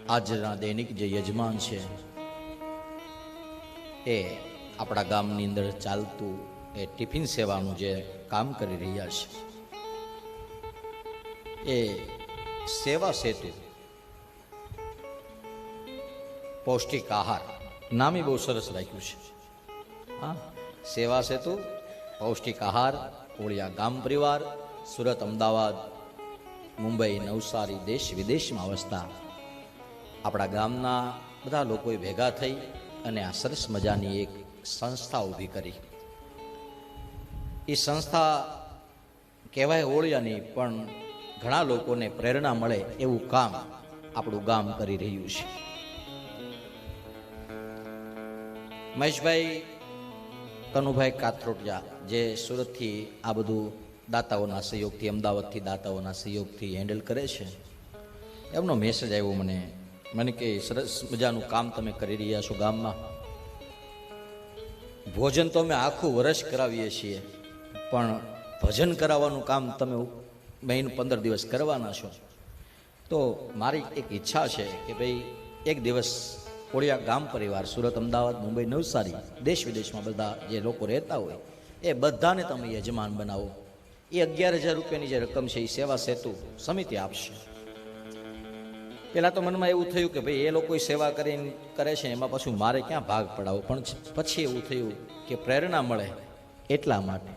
આજના દૈનિક જે યજમાન છે એ આપણા ગામની અંદર ચાલતું એ ટિફિન સેવાનું જે કામ કરી રહ્યા છે એ સેવા સેતુ પૌષ્ટિક આહાર નામે બહુ સરસ રાખ્યું છે. હા, સેવા સેતુ પૌષ્ટિક આહાર ઓળિયા ગામ પરિવાર, સુરત, અમદાવાદ, મુંબઈ, નવસારી, દેશ વિદેશમાં વસતા આપણા ગામના બધા લોકોએ ભેગા થઈ અને આ સરસ મજાની એક સંસ્થા ઊભી કરી. એ સંસ્થા કહેવાય ઓળિયાની, પણ ઘણા લોકોને પ્રેરણા મળે એવું કામ આપણું ગામ કરી રહ્યું છે. મહેશભાઈ કનુભાઈ કાથરોટિયા જે સુરતથી આ બધું દાતાઓના સહયોગથી, અમદાવાદથી દાતાઓના સહયોગથી હેન્ડલ કરે છે, એમનો મેસેજ આવ્યો મને કે સરસ મજાનું કામ તમે કરી રહ્યા છો ગામમાં. ભોજન તો અમે આખું વર્ષ કરાવીએ છીએ, પણ ભજન કરાવવાનું કામ તમે મહિનો 15 દિવસ કરવાના છો. તો મારી એક ઈચ્છા છે કે ભાઈ એક દિવસ ઓળિયા ગામ પરિવાર, સુરત, અમદાવાદ, મુંબઈ, નવસારી, દેશ વિદેશમાં બધા જે લોકો રહેતા હોય એ બધાને તમે યજમાન બનાવો. એ 11,000 રૂપિયાની જે રકમ છે એ સેવા સેતુ સમિતિ આપશે. પહેલાં તો મનમાં એવું થયું કે ભાઈ એ લોકો સેવા કરે છે એમાં પાછું મારે ક્યાં ભાગ પડાવો, પણ પછી એવું થયું કે પ્રેરણા મળે એટલા માટે.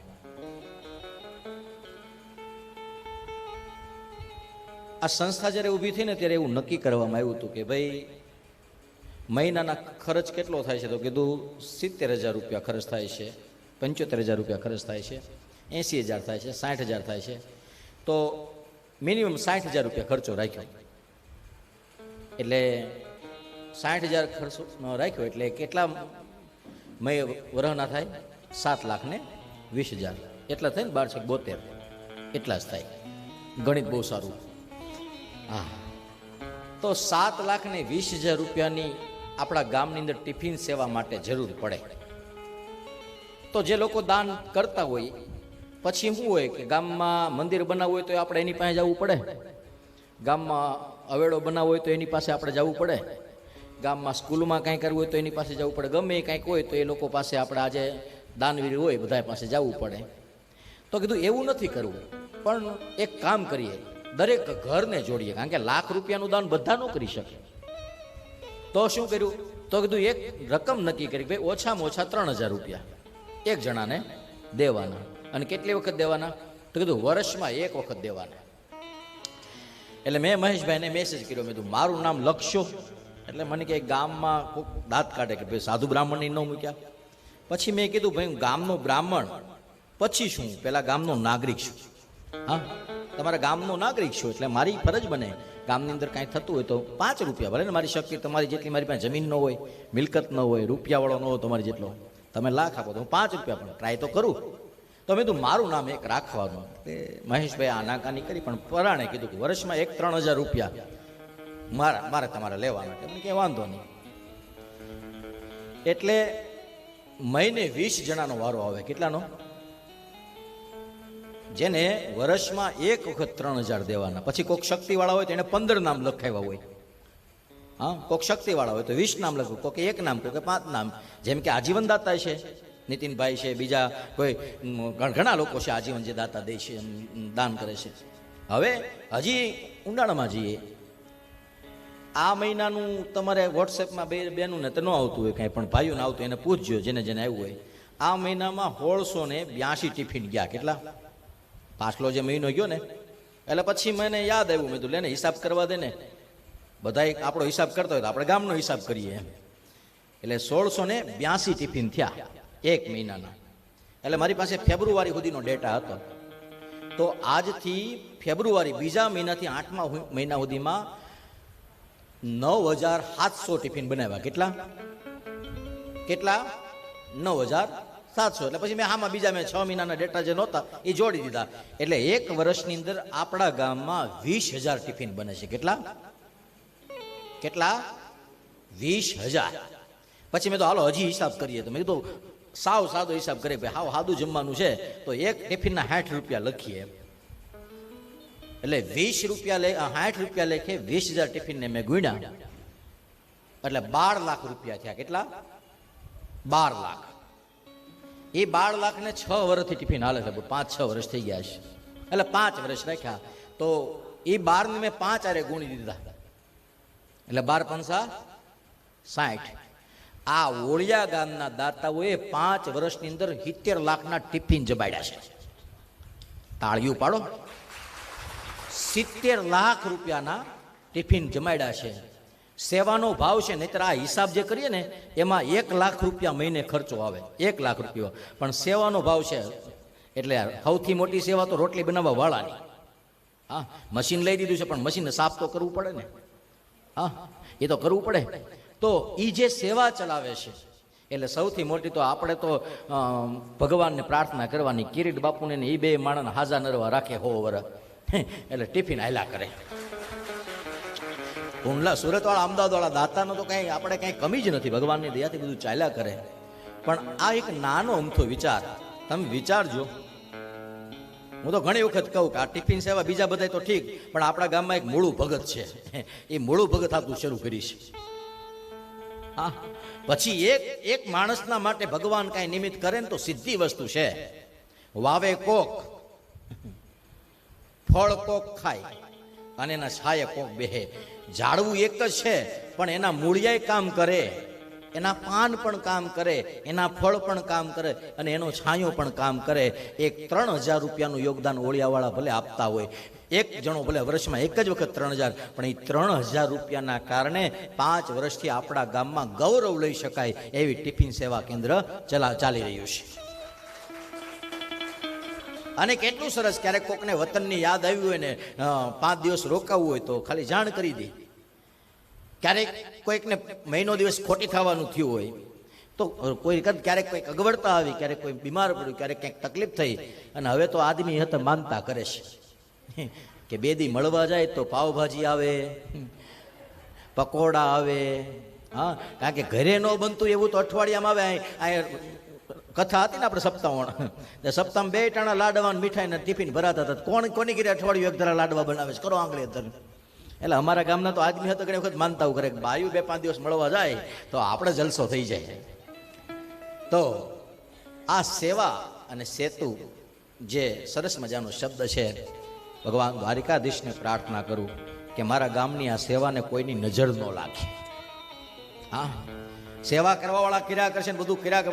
આ સંસ્થા જ્યારે ઊભી થઈ ને ત્યારે એવું નક્કી કરવામાં આવ્યું હતું કે ભાઈ મહિનાના ખર્ચ કેટલો થાય છે, તો કીધું 70,000 રૂપિયા ખર્ચ થાય છે, 75,000 રૂપિયા ખર્ચ થાય છે, 80,000 થાય છે, 60,000 થાય છે. તો મિનિમમ 60,000 રૂપિયા ખર્ચો રાખ્યો. એટલે 60,000 ખર્ચો રાખ્યો એટલે કેટલા વરહના થાય? 7,20,000 એટલા થાય ને, 12,72 એટલા જ થાય. ગણિત બહુ સારું. હા, તો 7,20,000 રૂપિયાની આપણા ગામની અંદર ટિફિન સેવા માટે જરૂર પડે. તો જે લોકો દાન કરતા હોય પછી શું હોય કે ગામમાં મંદિર બનાવવું હોય તો આપણે એની પાસે જવું પડે, ગામમાં અવેડો બનાવવો હોય તો એની પાસે આપણે જવું પડે, ગામમાં સ્કૂલમાં કાંઈ કરવું હોય તો એની પાસે જવું પડે, ગમે કાંઈક હોય તો એ લોકો પાસે આપણે આજે દાનવીર હોય બધા પાસે જવું પડે. તો કીધું એવું નથી કરવું, પણ એક કામ કરીએ, દરેક ઘરને જોડીએ, કારણ કે લાખ રૂપિયાનું દાન બધા ન કરી શકે. તો શું કર્યું? તો કીધું એક રકમ નક્કી કરી, ભાઈ ઓછામાં ઓછા 3,000 રૂપિયા એક જણાને દેવાના. અને કેટલી વખત દેવાના? તો કીધું વર્ષમાં એક વખત દેવાના. એટલે મેં મહેશભાઈને મેસેજ કર્યો, મેં કીધું મારું નામ લખશો? એટલે મને કે ગામમાં કોઈક દાંત કાઢે કે ભાઈ સાધુ બ્રાહ્મણની ન મૂક્યા. પછી મેં કીધું ભાઈ હું ગામનો બ્રાહ્મણ પછી શું, પેલા ગામનો નાગરિક છું. હા, તમારા ગામનો નાગરિક છો એટલે મારી ફરજ બને ગામની અંદર કાંઈ થતું હોય તો 5 રૂપિયા, ભલે ને મારી શક્તિ તમારી જેટલી, મારી પાસે જમીન ન હોય, મિલકત ન હોય, રૂપિયાવાળો ન હોય તમારી જેટલો, તમે લાખ આપો તો હું 5 રૂપિયા પણ ટ્રાય તો કરું. તો મેં કીધું મારું નામ એક રાખવાનું. એટલે મહેશભાઈ આનાકાની કરી, પણ પરાણે કીધું કે વર્ષમાં 3,000 રૂપિયા મારે તમારે લેવાના. એટલે મને કે વાંધો નહીં. એટલે મહિને 20 જણાનો વારો આવે. કેટલાનો? જેને વર્ષમાં એક વખત 3,000 દેવાના. પછી કોઈક શક્તિવાળા હોય તો એને 15 નામ લખાવ્યા હોય. હા, કોઈક શક્તિવાળા હોય તો 20 નામ લખ્યું, કોઈક 1 નામ, કોઈક 5 નામ. જેમ કે આજીવન દાતા છે, નીતિનભાઈ છે, બીજા કોઈ ઘણા લોકો છે આજીવન જે દાતા દે છે, દાન કરે છે. હવે હજી ઊંડાણમાં જઈએ. આ મહિનાનું તમારે વોટ્સએપમાં બેનું ને તો ન આવતું હોય કાંઈ, પણ ભાઈઓને આવતું એને પૂછજો, જેને આવ્યું હોય. આ મહિનામાં 1,682 ટિફિન ગયા. કેટલા? પાછલો જે મહિનો ગયો ને, એટલે પછી મને યાદ આવ્યું, મેં કીધું લેને હિસાબ કરવા દે ને, બધા આપણો હિસાબ કરતા હોય તો આપણે ગામનો હિસાબ કરીએ એમ. એટલે 1,682 ટિફિન થયા એક મહિનાના. એટલે મારી પાસે ફેબ્રુઆરી સુધીનો ડેટા હતો. તો આજથી ફેબ્રુઆરી બીજા મહિનાથી 8મા મહિના સુધીમાં 9,700 ટિફિન બનાવ્યા. કેટલા? 9,700. એટલે પછી મેં આમાં બીજા 6 મહિનાના ડેટા જે નહોતા એ જોડી દીધા. એટલે એક વર્ષની અંદર આપણા ગામમાં 20,000 ટિફિન બને છે. કેટલા? 20,000. પછી મેં તો હાલો હજી હિસાબ કરીએ. તો મેં કીધું સાવ સાદો હિસાબ કરીએ, ભાઈ હાવ સાદું જમવાનું છે તો એક ટિફિનના 60 રૂપિયા લખીએ. એટલે 20 રૂપિયા 60 રૂપિયા લેખે 20,000 ટિફિનને મેં ગુણ્યા એટલે 12 લાખ રૂપિયા થયા. કેટલા? 12 લાખ. એ 12 લાખ ને 6 વર્ષથી ટિફિન હાલે છે. 5-6 વર્ષ થઈ ગયા છે. એટલે 5 વર્ષ રાખ્યા તો એ 12 ને મેં 5 આરે ગુણી દીધા એટલે 12 × 5 = 60. આ ઓળિયા ગામના દાતાઓએ 5 વર્ષની અંદર 70 લાખના ટિફિન જમાડ્યા છે. તાળીઓ પાડો. 70 લાખ રૂપિયાના ટિફિન જમાડ્યા છે. સેવાનો ભાવ છે, નહીતર આ હિસાબ જે કરીએ ને એમાં 1 લાખ રૂપિયા મહિને ખર્ચો આવે. 1 લાખ રૂપિયા પણ સેવાનો ભાવ છે. એટલે સૌથી મોટી સેવા તો રોટલી બનાવવા વાળાની. હા, મશીન લઈ દીધું છે પણ મશીનને સાફ તો કરવું પડે ને. હા, એ તો કરવું પડે. તો એ જે સેવા ચલાવે છે એટલે સૌથી મોટી તો આપણે તો ભગવાનને પ્રાર્થના કરવાની. કિરીટ બાપુને એ બે માણસને હાજા નરવા રાખે 100 વર્ષ એટલે ટિફિન હાલ્યા કરે. કુંડલા સુરતવાળા અમદાવાદવાળા દાતાનો તો કંઈ આપણે કંઈ કમી જ નથી. ભગવાનની દયાથી બધું ચાલ્યા કરે. પણ આ એક નાનો અમથો વિચાર તમે વિચારજો. હું તો ઘણી વખત કહું કે આ ટિફિન સેવા બીજા બધા તો ઠીક, પણ આપણા ગામમાં એક મૂળું ભગત છે. એ મૂળું ભગત આપણું શરૂ કરીશ. હા, પછી એક માણસના માટે ભગવાન કાંઈ નિમિત્ત કરે ને તો સીધી વસ્તુ છે. વાવે કોક, ફળ કોક ખાય અને એના છાયે કોક બેહે. ઝાડવું એક જ છે પણ એના મૂળિયાય કામ કરે, એના પાન પણ કામ કરે, એના ફળ પણ કામ કરે અને એનો છાંયો પણ કામ કરે. એક 3000 રૂપિયાનું યોગદાન ઓળિયાવાળા ભલે આપતા હોય, એક જણો ભલે વર્ષમાં એક જ વખત 3000, પણ એ 3000 રૂપિયાના કારણે 5 વર્ષથી આપણા ગામમાં ગૌરવ લઈ શકાય એવી ટિફિન સેવા કેન્દ્ર ચાલી રહ્યું છે. અને કેટલું સરસ, ક્યારેક કોકને વતનની યાદ આવી હોય ને 5 દિવસ રોકાવું હોય તો ખાલી જાણ કરી દે. ક્યારેક કોઈકને મહિનો દિવસ ખોટી ખાવાનું થયું હોય તો ક્યારેક કોઈક અગવડતા આવી, ક્યારેક કોઈ બીમાર પડ્યું, ક્યારેક કંઈક તકલીફ થઈ અને હવે તો આદમી હતે માનતા કરે છે કે 2 દી મળવા જાય તો પાવભાજી આવે, પકોડા આવે. હા, કારણ કે ઘરે ન બનતું એવું તો અઠવાડિયામાં આવે. કથા હતી ને આપણે સપ્તાહમાં 2 ટાણા લાડવા મીઠાઈ ટિફિન ભરાતા હતા. કોની ઘરે અઠવાડિયું 1 ધરા લાડવા બનાવે છે? કરો આંગળી અંદર. એટલે અમારા ગામના તો આદમી હતો ઘણી વખત માનતા કરે કે બાયું 2-5 દિવસ મળવા જાય તો આપણે જલસો થઈ જાય. તો આ સેવા અને સેતુ જે સરસ મજાનો શબ્દ છે, ભગવાન દ્વારિકાધીશને પ્રાર્થના કરું કે મારા ગામની આ સેવાને કોઈની નજર ન લાગે. હા, સેવા કરવા વાળા કર્યા કરશે ને બધું કર્યા કરે.